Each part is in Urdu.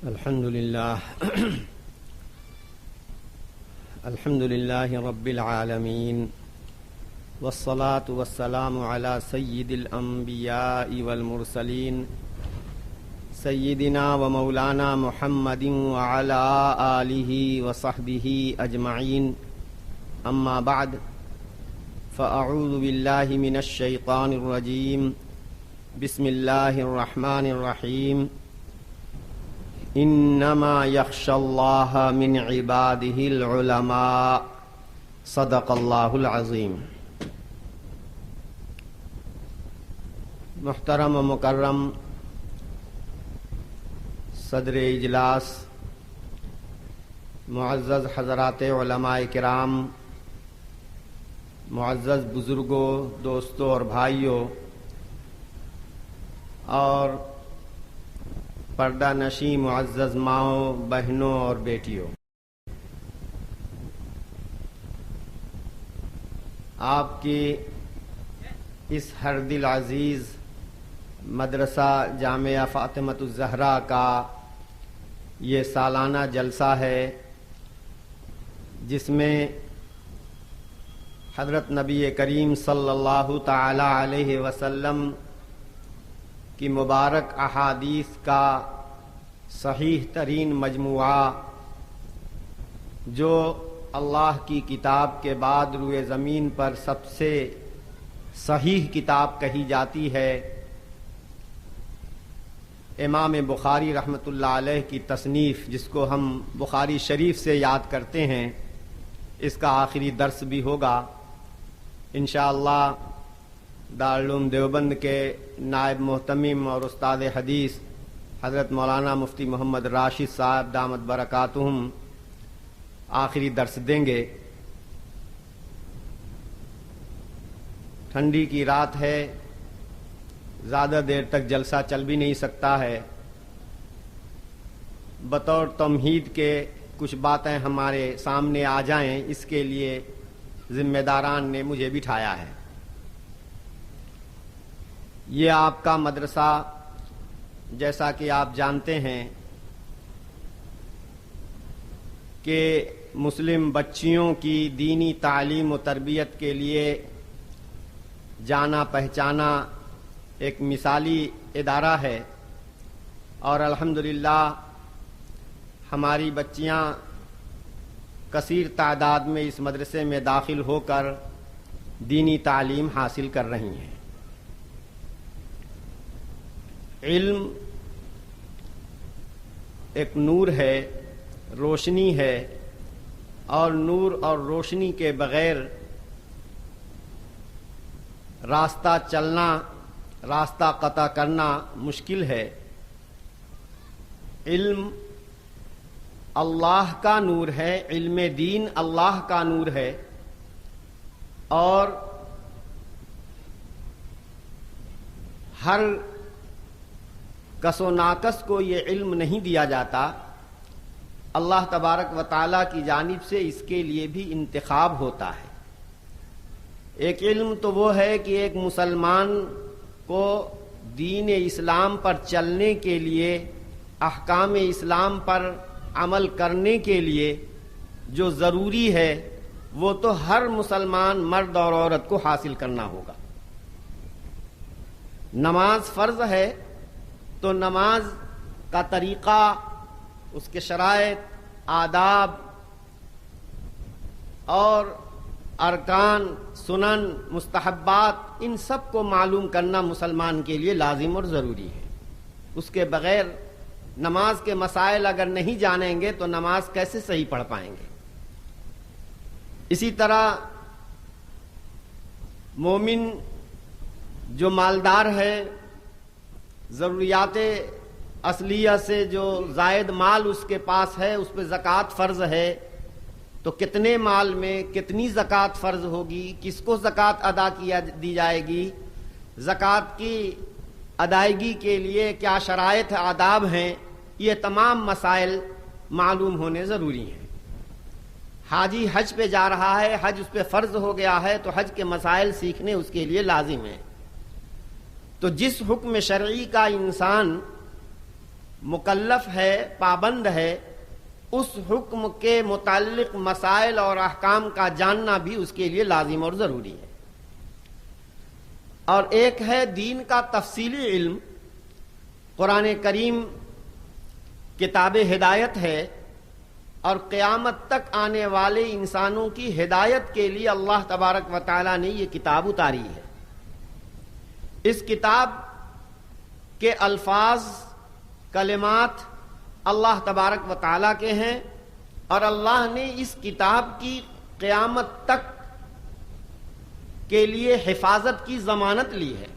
الحمد لله رب العالمين والصلاة والسلام على سيد الأنبياء والمرسلين سيدنا ومولانا محمد وعلى آله وصحبه أجمعين. أما بعد فأعوذ بالله من الشيطان الرجيم. بسم الله الرحمن الرحيم. انما يخشى الله من عباده العلماء. صدق اللہ العظیم. محترم و مکرم صدر اجلاس، معزز حضرات علماء کرام، معزز بزرگوں، دوستوں اور بھائیوں، اور پردہ نشین معزز ماؤں، بہنوں اور بیٹیوں، آپ کی اس ہر دل عزیز مدرسہ جامعہ فاطمۃ الزہرا کا یہ سالانہ جلسہ ہے، جس میں حضرت نبی کریم صلی اللہ تعالی علیہ وسلم کی مبارک احادیث کا صحیح ترین مجموعہ، جو اللہ کی کتاب کے بعد روئے زمین پر سب سے صحیح کتاب کہی جاتی ہے، امام بخاری رحمۃ اللہ علیہ کی تصنیف، جس کو ہم بخاری شریف سے یاد کرتے ہیں، اس کا آخری درس بھی ہوگا انشاءاللہ. دارالعلوم دیوبند کے نائب محتمم اور استاد حدیث حضرت مولانا مفتی محمد راشد صاحب دامت برکاتہم آخری درس دیں گے. ٹھنڈی کی رات ہے، زیادہ دیر تک جلسہ چل بھی نہیں سکتا ہے. بطور تمہید کے کچھ باتیں ہمارے سامنے آ جائیں، اس کے لیے ذمہ داران نے مجھے بٹھایا ہے. یہ آپ کا مدرسہ، جیسا کہ آپ جانتے ہیں کہ مسلم بچیوں کی دینی تعلیم و تربیت کے لیے جانا پہچانا ایک مثالی ادارہ ہے، اور الحمدللہ ہماری بچیاں کثیر تعداد میں اس مدرسے میں داخل ہو کر دینی تعلیم حاصل کر رہی ہیں. علم ایک نور ہے، روشنی ہے، اور نور اور روشنی کے بغیر راستہ چلنا، راستہ قطع کرنا مشکل ہے. علم اللہ کا نور ہے، علم دین اللہ کا نور ہے، اور ہر کس و ناقص کو یہ علم نہیں دیا جاتا. اللہ تبارک و تعالیٰ کی جانب سے اس کے لیے بھی انتخاب ہوتا ہے. ایک علم تو وہ ہے کہ ایک مسلمان کو دین اسلام پر چلنے کے لیے، احکام اسلام پر عمل کرنے کے لیے جو ضروری ہے وہ تو ہر مسلمان مرد اور عورت کو حاصل کرنا ہوگا. نماز فرض ہے تو نماز کا طریقہ، اس کے شرائط، آداب اور ارکان، سنن، مستحبات، ان سب کو معلوم کرنا مسلمان کے لیے لازم اور ضروری ہے. اس کے بغیر نماز کے مسائل اگر نہیں جانیں گے تو نماز کیسے صحیح پڑھ پائیں گے. اسی طرح مومن جو مالدار ہے، ضروریات اصلیہ سے جو زائد مال اس کے پاس ہے، اس پہ زکوٰۃ فرض ہے. تو کتنے مال میں کتنی زکوٰۃ فرض ہوگی، کس کو زکوٰۃ ادا دی جائے گی، زکوٰۃ کی ادائیگی کے لیے کیا شرائط آداب ہیں، یہ تمام مسائل معلوم ہونے ضروری ہیں. حاجی حج پہ جا رہا ہے، حج اس پہ فرض ہو گیا ہے، تو حج کے مسائل سیکھنے اس کے لیے لازم ہیں. تو جس حکم شرعی کا انسان مکلف ہے، پابند ہے، اس حکم کے متعلق مسائل اور احکام کا جاننا بھی اس کے لیے لازم اور ضروری ہے۔ اور ایک ہے دین کا تفصیلی علم۔ قرآن کریم کتاب ہدایت ہے، اور قیامت تک آنے والے انسانوں کی ہدایت کے لیے اللہ تبارک و تعالی نے یہ کتاب اتاری ہے۔ اس کتاب کے الفاظ، کلمات اللہ تبارک و تعالی کے ہیں، اور اللہ نے اس کتاب کی قیامت تک کے لیے حفاظت کی ضمانت لی ہے۔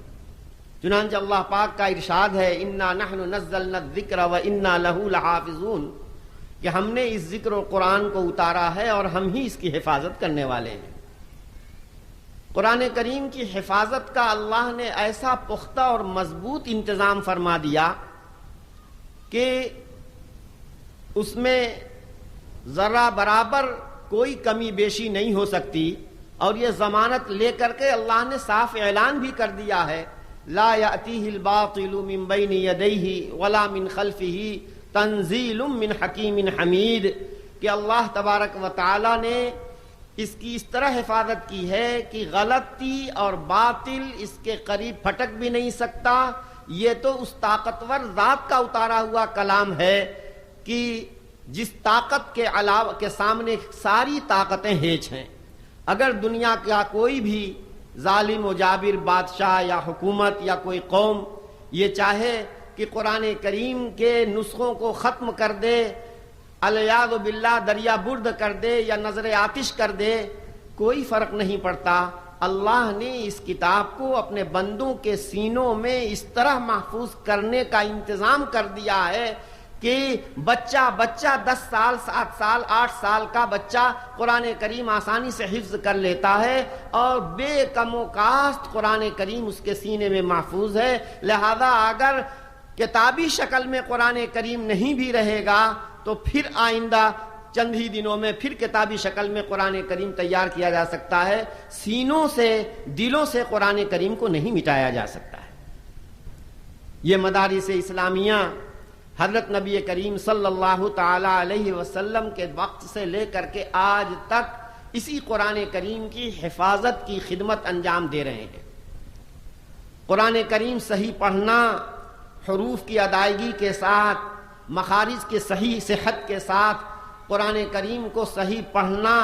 چنانچہ اللہ پاک کا ارشاد ہے، انا نحن نزلنا الذکر وانا لہ لحافظون، کہ ہم نے اس ذکر و قرآن کو اتارا ہے اور ہم ہی اس کی حفاظت کرنے والے ہیں۔ قرآن کریم کی حفاظت کا اللہ نے ایسا پختہ اور مضبوط انتظام فرما دیا کہ اس میں ذرا برابر کوئی کمی بیشی نہیں ہو سکتی، اور یہ ضمانت لے کر کے اللہ نے صاف اعلان بھی کر دیا ہے، لا یأتیہ الباطل من بین یدیہ ولا من خلفہ تنزیل من حکیم حمید، کہ اللہ تبارک و تعالی نے اس کی اس طرح حفاظت کی ہے کہ غلطی اور باطل اس کے قریب پھٹک بھی نہیں سکتا۔ یہ تو اس طاقتور ذات کا اتارا ہوا کلام ہے کہ جس طاقت کے علاوہ کے سامنے ساری طاقتیں ہیچ ہیں۔ اگر دنیا کا کوئی بھی ظالم و جابر بادشاہ یا حکومت یا کوئی قوم یہ چاہے کہ قرآن کریم کے نسخوں کو ختم کر دے، الیاذ باللہ دریا برد کر دے یا نظر آتش کر دے، کوئی فرق نہیں پڑتا۔ اللہ نے اس کتاب کو اپنے بندوں کے سینوں میں اس طرح محفوظ کرنے کا انتظام کر دیا ہے کہ بچہ 10 سال 7 سال 8 سال کا بچہ قرآن کریم آسانی سے حفظ کر لیتا ہے، اور بے کم و کاست قرآن کریم اس کے سینے میں محفوظ ہے۔ لہذا اگر کتابی شکل میں قرآن کریم نہیں بھی رہے گا تو پھر آئندہ چند ہی دنوں میں پھر کتابی شکل میں قرآن کریم تیار کیا جا سکتا ہے۔ سینوں سے، دلوں سے قرآن کریم کو نہیں مٹایا جا سکتا ہے۔ یہ مدارس اسلامیہ حضرت نبی کریم صلی اللہ تعالی علیہ وسلم کے وقت سے لے کر کے آج تک اسی قرآن کریم کی حفاظت کی خدمت انجام دے رہے ہیں۔ قرآن کریم صحیح پڑھنا، حروف کی ادائیگی کے ساتھ، مخارج کے صحیح صحت کے ساتھ قرآن کریم کو صحیح پڑھنا،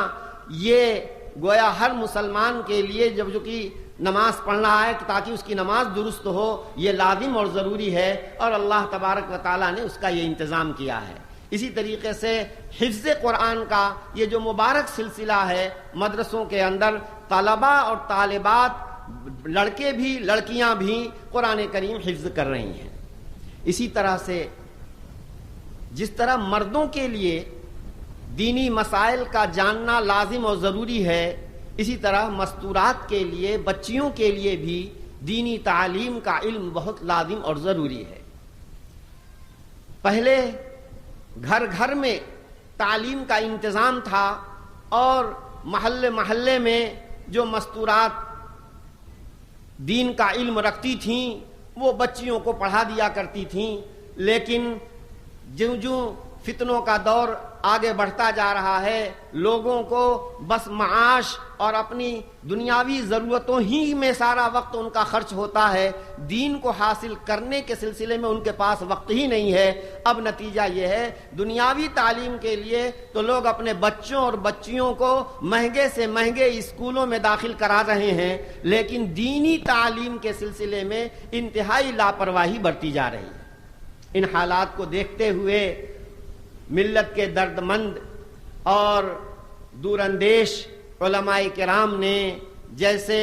یہ گویا ہر مسلمان کے لیے جب جو کہ نماز پڑھنا ہے تاکہ اس کی نماز درست ہو، یہ لازم اور ضروری ہے، اور اللہ تبارک و تعالیٰ نے اس کا یہ انتظام کیا ہے۔ اسی طریقے سے حفظ قرآن کا یہ جو مبارک سلسلہ ہے، مدرسوں کے اندر طلباء اور طالبات، لڑکے بھی لڑکیاں بھی قرآن کریم حفظ کر رہی ہیں۔ اسی طرح سے جس طرح مردوں کے لیے دینی مسائل کا جاننا لازم اور ضروری ہے، اسی طرح مستورات کے لیے، بچیوں کے لیے بھی دینی تعلیم کا علم بہت لازم اور ضروری ہے۔ پہلے گھر گھر میں تعلیم کا انتظام تھا، اور محلے محلے میں جو مستورات دین کا علم رکھتی تھیں وہ بچیوں کو پڑھا دیا کرتی تھیں، لیکن جوں جوں فتنوں کا دور آگے بڑھتا جا رہا ہے، لوگوں کو بس معاش اور اپنی دنیاوی ضرورتوں ہی میں سارا وقت ان کا خرچ ہوتا ہے، دین کو حاصل کرنے کے سلسلے میں ان کے پاس وقت ہی نہیں ہے۔ اب نتیجہ یہ ہے، دنیاوی تعلیم کے لیے تو لوگ اپنے بچوں اور بچیوں کو مہنگے سے مہنگے اسکولوں میں داخل کرا رہے ہیں، لیکن دینی تعلیم کے سلسلے میں انتہائی لاپرواہی برتی جا رہی ہے۔ ان حالات کو دیکھتے ہوئے ملت کے درد مند اور دور اندیش علماء کرام نے جیسے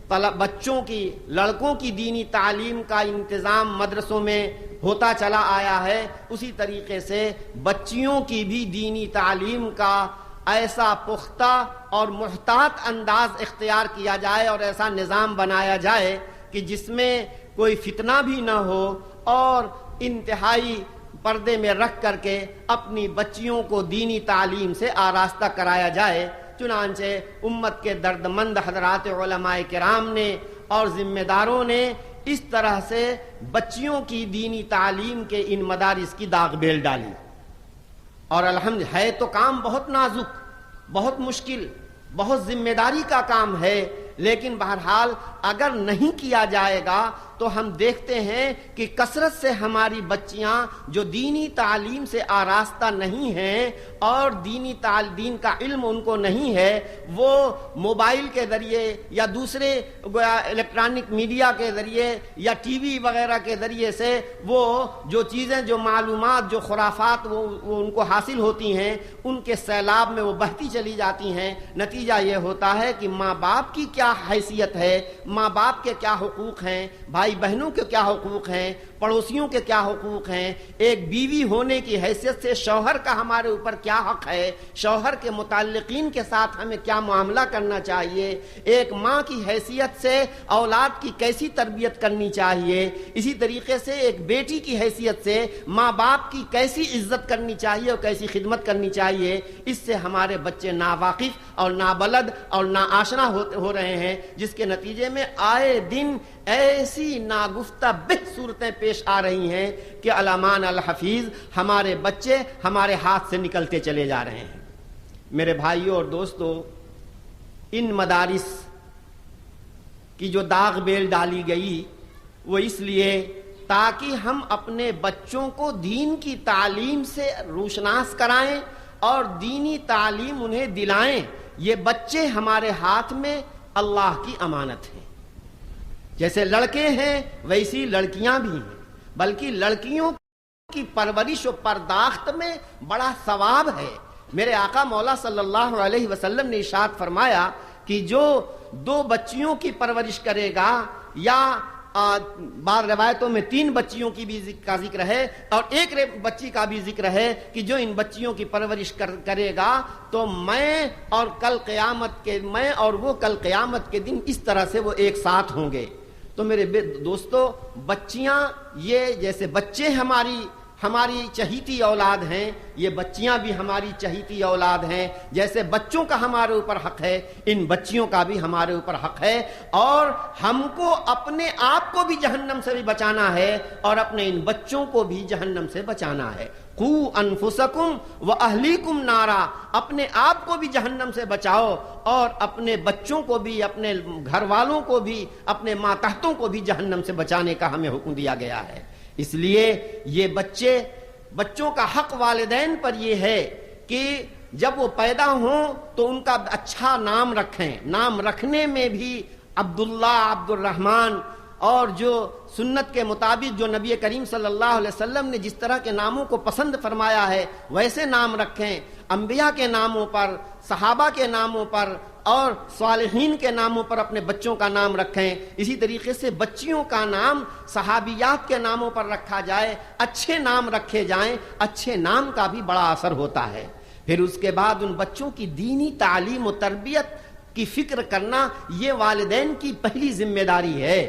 بچوں کی، لڑکوں کی دینی تعلیم کا انتظام مدرسوں میں ہوتا چلا آیا ہے، اسی طریقے سے بچیوں کی بھی دینی تعلیم کا ایسا پختہ اور محتاط انداز اختیار کیا جائے اور ایسا نظام بنایا جائے کہ جس میں کوئی فتنہ بھی نہ ہو، اور انتہائی پردے میں رکھ کر کے اپنی بچیوں کو دینی تعلیم سے آراستہ کرایا جائے۔ چنانچہ امت کے دردمند حضرات علماء کرام نے اور ذمہ داروں نے اس طرح سے بچیوں کی دینی تعلیم کے ان مدارس کی داغ بیل ڈالی. اور الحمدللہ ہے تو کام بہت نازک، بہت مشکل، بہت ذمہ داری کا کام ہے، لیکن بہرحال اگر نہیں کیا جائے گا تو ہم دیکھتے ہیں کہ کثرت سے ہماری بچیاں جو دینی تعلیم سے آراستہ نہیں ہیں اور دین کا علم ان کو نہیں ہے، وہ موبائل کے ذریعے یا دوسرے الیکٹرانک میڈیا کے ذریعے یا ٹی وی وغیرہ کے ذریعے سے وہ جو چیزیں، جو معلومات، جو خرافات وہ ان کو حاصل ہوتی ہیں، ان کے سیلاب میں وہ بہتی چلی جاتی ہیں. نتیجہ یہ ہوتا ہے کہ ماں باپ کی کیا حیثیت ہے، ماں باپ کے کیا حقوق ہیں، بھائی بہنوں کے کیا حقوق ہیں، پڑوسیوں کے کیا حقوق ہیں، ایک بیوی ہونے کی حیثیت سے شوہر کا ہمارے اوپر کیا حق ہے، شوہر کے متعلقین کے ساتھ ہمیں کیا معاملہ کرنا چاہیے، ایک ماں کی حیثیت سے اولاد کی کیسی تربیت کرنی چاہیے، اسی طریقے سے ایک بیٹی کی حیثیت سے ماں باپ کی کیسی عزت کرنی چاہیے اور کیسی خدمت کرنی چاہیے. اس سے ہمارے بچے ناواقف اور نابلد اور ناآشنا ہو رہے ہیں، جس کے نتیجے میں آئے دن ایسی ناگفتہ بہ صورتیں پیش آ رہی ہیں کہ علامان الحفیظ ہمارے بچے ہمارے ہاتھ سے نکلتے چلے جا رہے ہیں. میرے بھائیوں اور دوستو، ان مدارس کی جو داغ بیل ڈالی گئی وہ اس لیے تاکہ ہم اپنے بچوں کو دین کی تعلیم سے روشناس کرائیں اور دینی تعلیم انہیں دلائیں. یہ بچے ہمارے ہاتھ میں اللہ کی امانت ہیں. جیسے لڑکے ہیں ویسی لڑکیاں بھی ہیں، بلکہ لڑکیوں کی پرورش و پرداخت میں بڑا ثواب ہے. میرے آقا مولا صلی اللہ علیہ وسلم نے ارشاد فرمایا کہ جو 2 بچیوں کی پرورش کرے گا، یا بعض روایتوں میں 3 بچیوں کی بھی کا ذکر ہے اور 1 بچی کا بھی ذکر ہے کہ جو ان بچیوں کی پرورش کرے گا تو میں اور وہ کل قیامت کے دن اس طرح سے وہ ایک ساتھ ہوں گے. تو میرے دوستو، بچیاں یہ جیسے بچے ہماری چہیتی اولاد ہیں، یہ بچیاں بھی ہماری چہیتی اولاد ہیں. جیسے بچوں کا ہمارے اوپر حق ہے، ان بچیوں کا بھی ہمارے اوپر حق ہے، اور ہم کو اپنے آپ کو بھی جہنم سے بھی بچانا ہے اور اپنے ان بچوں کو بھی جہنم سے بچانا ہے. قُوا أَنفُسَكُمْ وَأَهْلِيكُمْ نَارًا، اپنے آپ کو بھی جہنم سے بچاؤ اور اپنے بچوں کو بھی، اپنے گھر والوں کو بھی، اپنے ماتحتوں کو بھی جہنم سے بچانے کا ہمیں حکم دیا گیا ہے. اس لیے یہ بچوں کا حق والدین پر یہ ہے کہ جب وہ پیدا ہوں تو ان کا اچھا نام رکھیں. نام رکھنے میں بھی عبداللہ، عبد الرحمن، اور جو سنت کے مطابق جو نبی کریم صلی اللہ علیہ وسلم نے جس طرح کے ناموں کو پسند فرمایا ہے ویسے نام رکھیں. انبیاء کے ناموں پر، صحابہ کے ناموں پر اور صالحین کے ناموں پر اپنے بچوں کا نام رکھیں. اسی طریقے سے بچیوں کا نام صحابیات کے ناموں پر رکھا جائے، اچھے نام رکھے جائیں. اچھے نام کا بھی بڑا اثر ہوتا ہے. پھر اس کے بعد ان بچوں کی دینی تعلیم و تربیت کی فکر کرنا یہ والدین کی پہلی ذمہ داری ہے.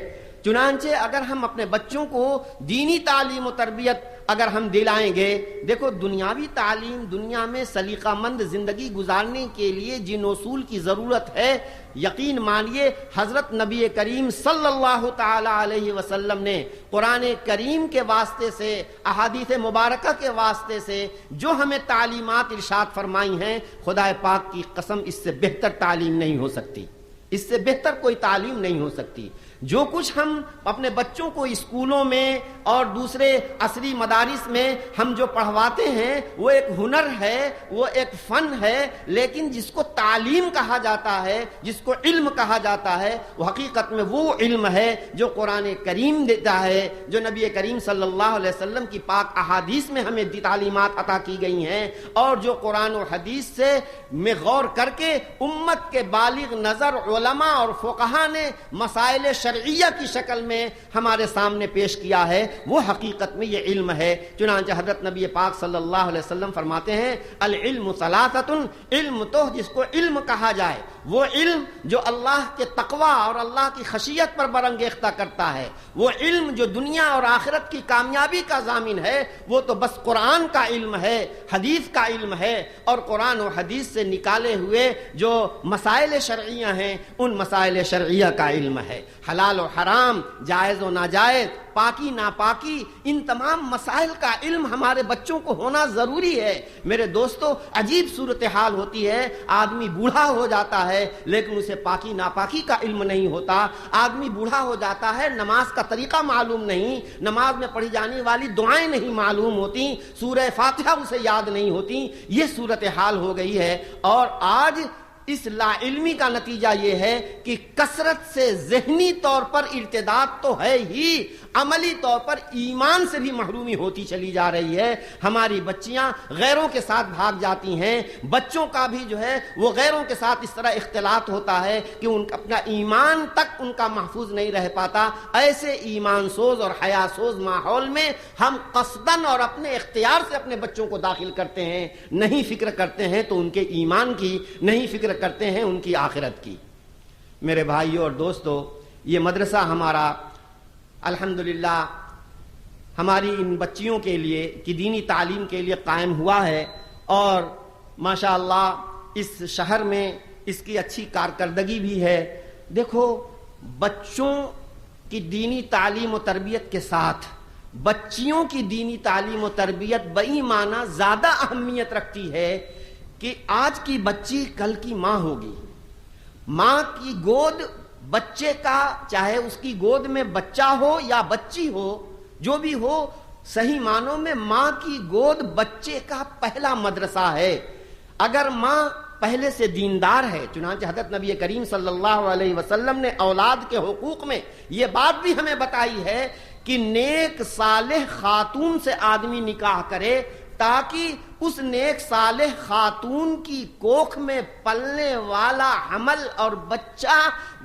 چنانچہ اگر ہم اپنے بچوں کو دینی تعلیم و تربیت اگر ہم دلائیں گے، دیکھو دنیاوی تعلیم، دنیا میں سلیقہ مند زندگی گزارنے کے لیے جن اصول کی ضرورت ہے، یقین مانیے حضرت نبی کریم صلی اللہ تعالی علیہ وسلم نے قرآن کریم کے واسطے سے، احادیث مبارکہ کے واسطے سے جو ہمیں تعلیمات ارشاد فرمائی ہیں، خدا پاک کی قسم اس سے بہتر تعلیم نہیں ہو سکتی، اس سے بہتر کوئی تعلیم نہیں ہو سکتی. جو کچھ ہم اپنے بچوں کو اسکولوں میں اور دوسرے عصری مدارس میں ہم جو پڑھواتے ہیں وہ ایک ہنر ہے، وہ ایک فن ہے، لیکن جس کو تعلیم کہا جاتا ہے، جس کو علم کہا جاتا ہے، وہ حقیقت میں وہ علم ہے جو قرآن کریم دیتا ہے، جو نبی کریم صلی اللہ علیہ وسلم کی پاک احادیث میں ہمیں تعلیمات عطا کی گئی ہیں، اور جو قرآن و حدیث سے میں غور کر کے امت کے بالغ نظر علماء اور فقہا نے مسائل شرعیہ کی شکل میں ہمارے سامنے پیش کیا ہے، وہ حقیقت میں یہ علم ہے. چنانچہ حضرت نبی پاک صلی اللہ علیہ وسلم فرماتے ہیں العلم ثلاثۃ، علم تو جس کو علم کہا جائے وہ علم جو اللہ کے تقوی اور اللہ کی خشیت پر برانگیختہ کرتا ہے، وہ علم جو دنیا اور آخرت کی کامیابی کا ضامن ہے، وہ تو بس قرآن کا علم ہے، حدیث کا علم ہے، اور قرآن و حدیث سے نکالے ہوئے جو مسائل شرعیہ ہیں ان مسائل شرعیہ کا علم ہے، حلال و حرام، جائز و ناجائز، پاکی ناپاکی، ان تمام مسائل کا علم ہمارے بچوں کو ہونا ضروری ہے۔ میرے دوستو، عجیب صورتحال ہوتی ہے، آدمی بوڑھا ہو جاتا ہے لیکن اسے پاکی ناپاکی کا علم نہیں ہوتا، آدمی بوڑھا ہو جاتا ہے، نماز کا طریقہ معلوم نہیں، نماز میں پڑھی جانے والی دعائیں نہیں معلوم ہوتی، سورہ فاتحہ اسے یاد نہیں ہوتی، یہ صورتحال ہو گئی ہے۔ اور آج اس لا علمی کا نتیجہ یہ ہے کہ کثرت سے ذہنی طور پر ارتداد تو ہے ہی، عملی طور پر ایمان سے بھی محرومی ہوتی چلی جا رہی ہے۔ ہماری بچیاں غیروں کے ساتھ بھاگ جاتی ہیں، بچوں کا بھی جو ہے وہ غیروں کے ساتھ اس طرح اختلاط ہوتا ہے کہ ان کا اپنا ایمان تک ان کا محفوظ نہیں رہ پاتا۔ ایسے ایمان سوز اور حیا سوز ماحول میں ہم قصداً اور اپنے اختیار سے اپنے بچوں کو داخل کرتے ہیں، نہیں فکر کرتے ہیں تو ان کے ایمان کی، نہیں فکر کرتے ہیں ان کی آخرت کی۔ میرے بھائیوں اور دوستو، یہ مدرسہ ہمارا الحمدللہ ہماری ان بچیوں کے لیے کی دینی تعلیم کے لیے قائم ہوا ہے، اور ماشاءاللہ اس شہر میں اس کی اچھی کارکردگی بھی ہے۔ دیکھو، بچوں کی دینی تعلیم و تربیت کے ساتھ بچیوں کی دینی تعلیم و تربیت بئی معنی زیادہ اہمیت رکھتی ہے کہ آج کی بچی کل کی ماں ہوگی۔ ماں کی گود بچے کا، چاہے اس کی گود میں بچہ ہو یا بچی ہو، جو بھی ہو، صحیح معنوں میں ماں کی گود بچے کا پہلا مدرسہ ہے۔ اگر ماں پہلے سے دیندار ہے، چنانچہ حضرت نبی کریم صلی اللہ علیہ وسلم نے اولاد کے حقوق میں یہ بات بھی ہمیں بتائی ہے کہ نیک صالح خاتون سے آدمی نکاح کرے تاکہ اس نیک صالح خاتون کی کوکھ میں پلنے والا حمل اور بچہ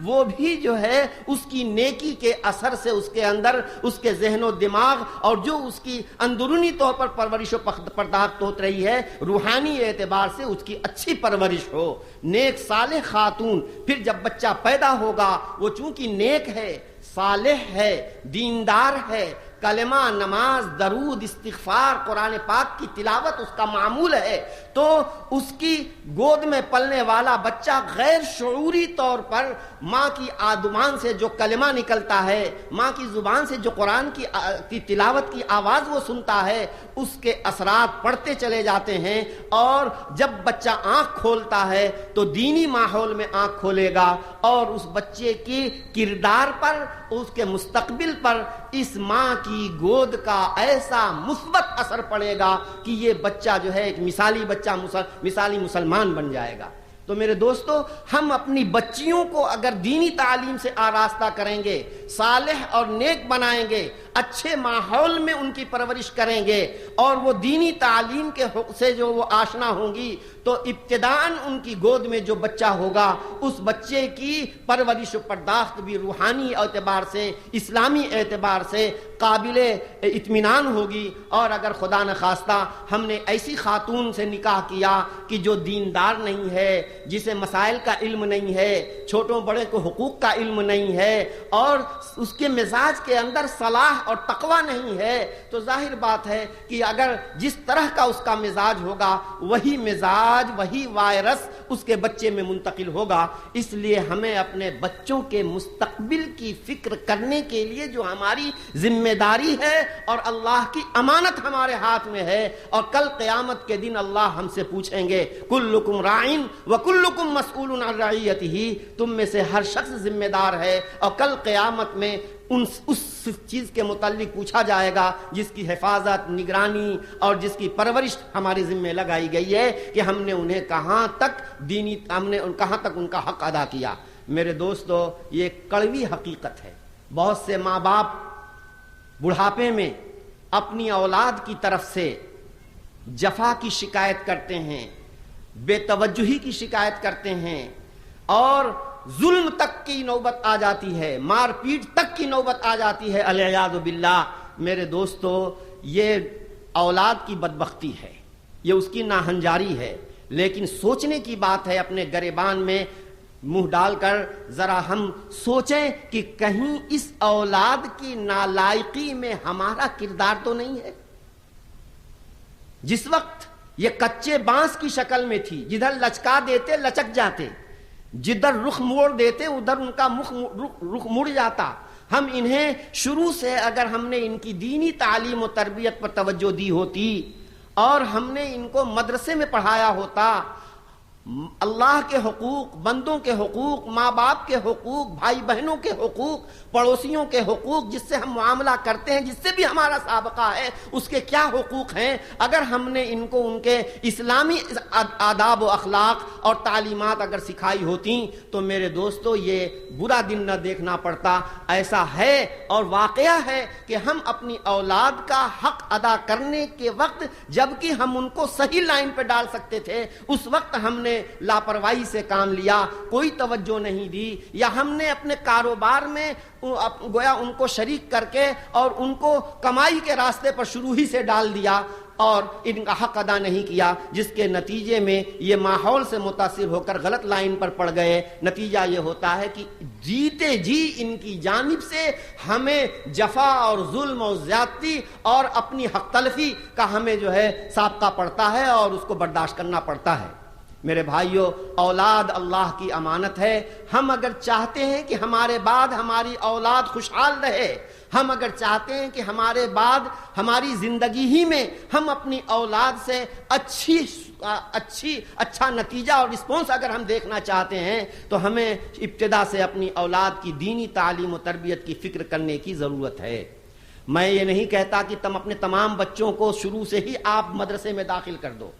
وہ بھی جو ہے اس کی نیکی کے اثر سے اس کے اندر، اس کے ذہن و دماغ اور جو اس کی اندرونی طور پر پرورش و پرداخت ہو رہی ہے، روحانی اعتبار سے اس کی اچھی پرورش ہو۔ نیک صالح خاتون، پھر جب بچہ پیدا ہوگا وہ چونکہ نیک ہے، صالح ہے، دیندار ہے، کلمہ، نماز، درود، استغفار، قرآن پاک کی تلاوت اس کا معمول ہے، تو اس کی گود میں پلنے والا بچہ غیر شعوری طور پر ماں کی زبان سے جو کلمہ نکلتا ہے، ماں کی زبان سے جو قرآن کی تلاوت کی آواز وہ سنتا ہے، اس کے اثرات پڑھتے چلے جاتے ہیں، اور جب بچہ آنکھ کھولتا ہے تو دینی ماحول میں آنکھ کھولے گا، اور اس بچے کی کردار پر، اس کے مستقبل پر اس ماں کی گود کا ایسا مثبت اثر پڑے گا کہ یہ بچہ جو ہے ایک مثالی بچہ، مثالی مسلمان بن جائے گا۔ تو میرے دوستو، ہم اپنی بچیوں کو اگر دینی تعلیم سے آراستہ کریں گے، صالح اور نیک بنائیں گے، اچھے ماحول میں ان کی پرورش کریں گے، اور وہ دینی تعلیم کے سے جو وہ آشنا ہوں گی، تو ابتداءً ان کی گود میں جو بچہ ہوگا اس بچے کی پرورش و پرداخت بھی روحانی اعتبار سے، اسلامی اعتبار سے قابل اطمینان ہوگی۔ اور اگر خدا نخواستہ ہم نے ایسی خاتون سے نکاح کیا کہ جو دیندار نہیں ہے، جسے مسائل کا علم نہیں ہے، چھوٹوں بڑے کو حقوق کا علم نہیں ہے، اور اس کے مزاج کے اندر صلاح اور تقوی نہیں ہے، تو ظاہر بات ہے کہ اگر جس طرح کا اس کا مزاج ہوگا وہی مزاج، وہی وائرس اس کے بچے میں منتقل ہوگا۔ اس لیے ہمیں اپنے بچوں کے مستقبل کی فکر کرنے کے لیے جو ہماری ذمہ داری ہے، اور اللہ کی امانت ہمارے ہاتھ میں ہے، اور کل قیامت کے دن اللہ ہم سے پوچھیں گے، کلکم راعٍ وکلکم مسئول عن رعیتہ، تم میں سے ہر شخص ذمہ دار ہے، اور کل قیامت میں اس چیز کے متعلق پوچھا جائے گا جس کی حفاظت، نگرانی اور جس کی پرورش ہمارے ذمہ لگائی گئی ہے کہ ہم نے انہیں کہاں تک کہاں تک ان کا حق ادا کیا۔ میرے دوستو، یہ ایک کڑوی حقیقت ہے۔ بہت سے ماں باپ بڑھاپے میں اپنی اولاد کی طرف سے جفا کی شکایت کرتے ہیں، بے توجہی کی شکایت کرتے ہیں، اور ظلم تک کی نوبت آ جاتی ہے، مار پیٹ تک کی نوبت آ جاتی ہے، العیاذ باللہ۔ میرے دوستو، یہ اولاد کی بدبختی ہے، یہ اس کی ناہنجاری ہے، لیکن سوچنے کی بات ہے، اپنے گریبان میں منہ ڈال کر ذرا ہم سوچیں کہ کہیں اس اولاد کی نالائقی میں ہمارا کردار تو نہیں ہے۔ جس وقت یہ کچے بانس کی شکل میں تھی، جدھر لچکا دیتے لچک جاتے، جدھر رخ موڑ دیتے ادھر ان کا رخ مڑ جاتا. ہم انہیں شروع سے اگر ہم نے ان کی دینی تعلیم و تربیت پر توجہ دی ہوتی اور ہم نے ان کو مدرسے میں پڑھایا ہوتا، اللہ کے حقوق، بندوں کے حقوق، ماں باپ کے حقوق، بھائی بہنوں کے حقوق، پڑوسیوں کے حقوق، جس سے ہم معاملہ کرتے ہیں، جس سے بھی ہمارا سابقہ ہے، اس کے کیا حقوق ہیں، اگر ہم نے ان کو ان کے اسلامی آداب و اخلاق اور تعلیمات اگر سکھائی ہوتی تو میرے دوستو یہ برا دن نہ دیکھنا پڑتا. ایسا ہے اور واقعہ ہے کہ ہم اپنی اولاد کا حق ادا کرنے کے وقت جبکہ ہم ان کو صحیح لائن پہ ڈال سکتے تھے، اس وقت ہم نے لاپرواہی سے کام لیا، کوئی توجہ نہیں دی، یا ہم نے اپنے کاروبار میں گویا ان کو شریک کر کے اور ان کو کمائی کے راستے پر شروع ہی سے ڈال دیا اور ان کا حق ادا نہیں کیا، جس کے نتیجے میں یہ ماحول سے متاثر ہو کر غلط لائن پر پڑ گئے. نتیجہ یہ ہوتا ہے کہ جیتے جی ان کی جانب سے ہمیں جفا اور ظلم اور زیادتی اور اپنی حق تلفی کا ہمیں جو ہے سابقہ پڑتا ہے اور اس کو برداشت کرنا پڑتا ہے. میرے بھائیوں، اولاد اللہ کی امانت ہے. ہم اگر چاہتے ہیں کہ ہمارے بعد ہماری اولاد خوشحال رہے، ہم اگر چاہتے ہیں کہ ہمارے بعد ہماری زندگی ہی میں ہم اپنی اولاد سے اچھا نتیجہ اور رسپونس اگر ہم دیکھنا چاہتے ہیں تو ہمیں ابتدا سے اپنی اولاد کی دینی تعلیم و تربیت کی فکر کرنے کی ضرورت ہے. میں یہ نہیں کہتا کہ تم اپنے تمام بچوں کو شروع سے ہی آپ مدرسے میں داخل کر دو.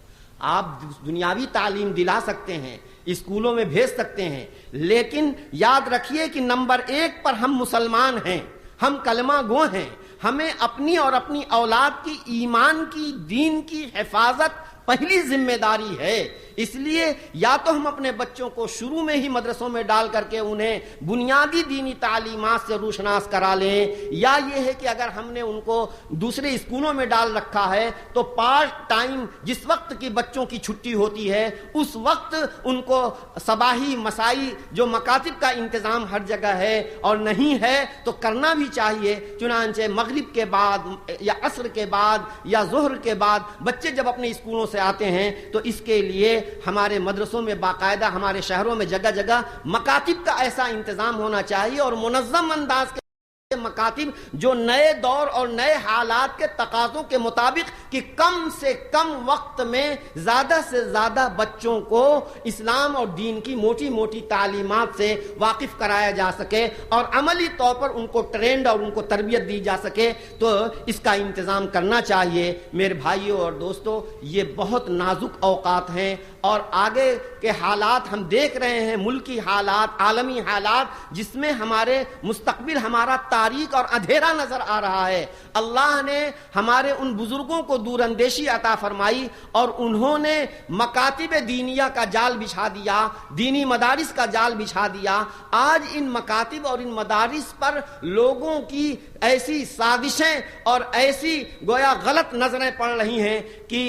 آپ دنیاوی تعلیم دلا سکتے ہیں، اسکولوں میں بھیج سکتے ہیں، لیکن یاد رکھیے کہ نمبر 1 پر ہم مسلمان ہیں، ہم کلمہ گو ہیں. ہمیں اپنی اور اپنی اولاد کی ایمان کی، دین کی حفاظت پہلی ذمہ داری ہے. اس لیے یا تو ہم اپنے بچوں کو شروع میں ہی مدرسوں میں ڈال کر کے انہیں بنیادی دینی تعلیمات سے روشناس کرا لیں، یا یہ ہے کہ اگر ہم نے ان کو دوسرے اسکولوں میں ڈال رکھا ہے تو پارٹ ٹائم جس وقت کی بچوں کی چھٹی ہوتی ہے اس وقت ان کو صباحی مسائی جو مکاتب کا انتظام ہر جگہ ہے اور نہیں ہے تو کرنا بھی چاہیے. چنانچہ مغرب کے بعد یا عصر کے بعد یا ظہر کے بعد بچے جب اپنے اسکولوں سے آتے ہیں تو اس کے لیے ہمارے مدرسوں میں باقاعدہ، ہمارے شہروں میں جگہ جگہ مکاتب کا ایسا انتظام ہونا چاہیے اور منظم انداز کے مکاتب جو نئے دور اور نئے حالات کے تقاضوں کے مطابق کہ کم سے کم وقت میں زیادہ سے زیادہ بچوں کو اسلام اور دین کی موٹی موٹی تعلیمات سے واقف کرایا جا سکے اور عملی طور پر ان کو ٹرینڈ اور ان کو تربیت دی جا سکے، تو اس کا انتظام کرنا چاہیے. میرے بھائیوں اور دوستو، یہ بہت نازک اوقات ہیں اور آگے کے حالات ہم دیکھ رہے ہیں، ملکی حالات، عالمی حالات، جس میں ہمارے مستقبل ہمارا تاریک اور اندھیرا نظر آ رہا ہے. اللہ نے ہمارے ان بزرگوں کو دور اندیشی عطا فرمائی اور انہوں نے مکاتب دینیہ کا جال بچھا دیا، دینی مدارس کا جال بچھا دیا. آج ان مکاتب اور ان مدارس پر لوگوں کی ایسی سازشیں اور ایسی گویا غلط نظریں پڑ رہی ہیں کہ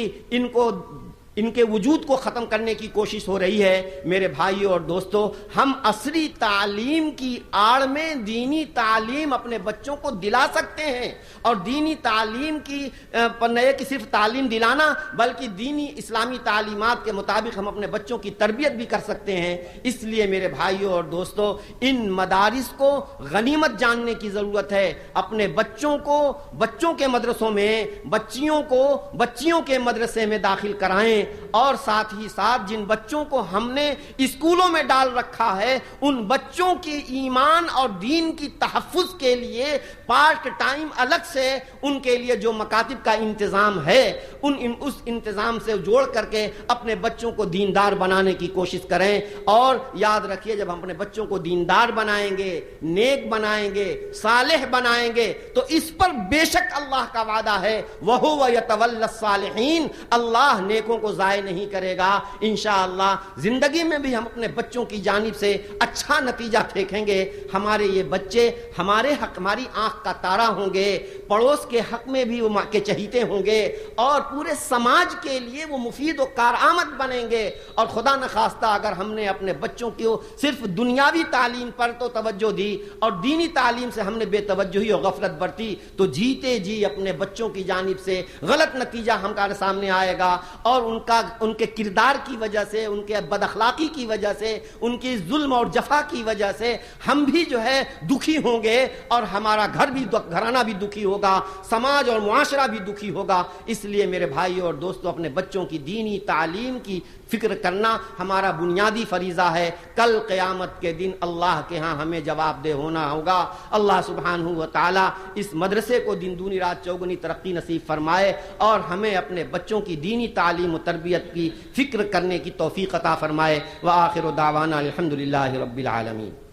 ان کے وجود کو ختم کرنے کی کوشش ہو رہی ہے. میرے بھائیوں اور دوستو، ہم عصری تعلیم کی آڑ میں دینی تعلیم اپنے بچوں کو دلا سکتے ہیں اور دینی تعلیم کی نہیں کہ صرف تعلیم دلانا بلکہ دینی اسلامی تعلیمات کے مطابق ہم اپنے بچوں کی تربیت بھی کر سکتے ہیں. اس لیے میرے بھائیوں اور دوستو، ان مدارس کو غنیمت جاننے کی ضرورت ہے. اپنے بچوں کو بچوں کے مدرسوں میں، بچیوں کو بچیوں کے مدرسے میں داخل کرائیں اور ساتھ ہی ساتھ جن بچوں کو ہم نے اسکولوں میں ڈال رکھا ہے ان بچوں کی ایمان اور دین کی تحفظ کے لیے پارٹ ٹائم الگ سے ان کے لیے جو مکاتب کا انتظام ہے اس انتظام سے جوڑ کر کے اپنے بچوں کو دیندار بنانے کی کوشش کریں. اور یاد رکھیے، جب ہم اپنے بچوں کو دیندار بنائیں گے، نیک بنائیں گے، صالح بنائیں گے تو اس پر بے شک اللہ کا وعدہ ہے وَهُوَ يَتَوَلَّى الصَّالِحِينَ، اللہ نیکوں کو ضائع نہیں کرے گا. انشاءاللہ زندگی میں بھی ہم اپنے بچوں کی جانب سے اچھا نتیجہ پھینکیں گے. ہمارے یہ بچے ہمارے حق، ہماری آنکھ کا تارا ہوں گے، پڑوس کے حق میں بھی وہ ماں کے چہیتے ہوں گے اور پورے سماج کے لیے وہ مفید و کارآمد بنیں گے. اور خدا نخواستہ اگر ہم نے اپنے بچوں کو صرف دنیاوی تعلیم پر تو توجہ دی اور دینی تعلیم سے ہم نے بے توجہی اور غفلت برتی تو جیتے جی اپنے بچوں کی جانب سے غلط نتیجہ ہمارے سامنے آئے گا اور ان ان کے کردار کی وجہ سے، ان کے بد اخلاقی کی وجہ سے، ان کی ظلم اور جفا کی وجہ سے ہم بھی جو ہے دکھی ہوں گے، اور ہمارا گھرانہ بھی دکھی ہوگا، سماج اور معاشرہ بھی دکھی ہوگا۔ اس لیے میرے بھائیوں اور دوستوں، اپنے بچوں کی دینی تعلیم کی فکر کرنا ہمارا بنیادی فریضہ ہے۔ کل قیامت کے دن اللہ کے ہاں ہمیں جواب دہ ہونا ہوگا۔ اللہ سبحانہ و تعالی اس مدرسے کو دن دونی رات چوگنی ترقی نصیب فرمائے، اور ہمیں اپنے بچوں کی دینی تعلیم و تربیت کی فکر کرنے کی توفیق عطا فرمائے۔ وآخر دعوانا الحمدللہ رب العالمین۔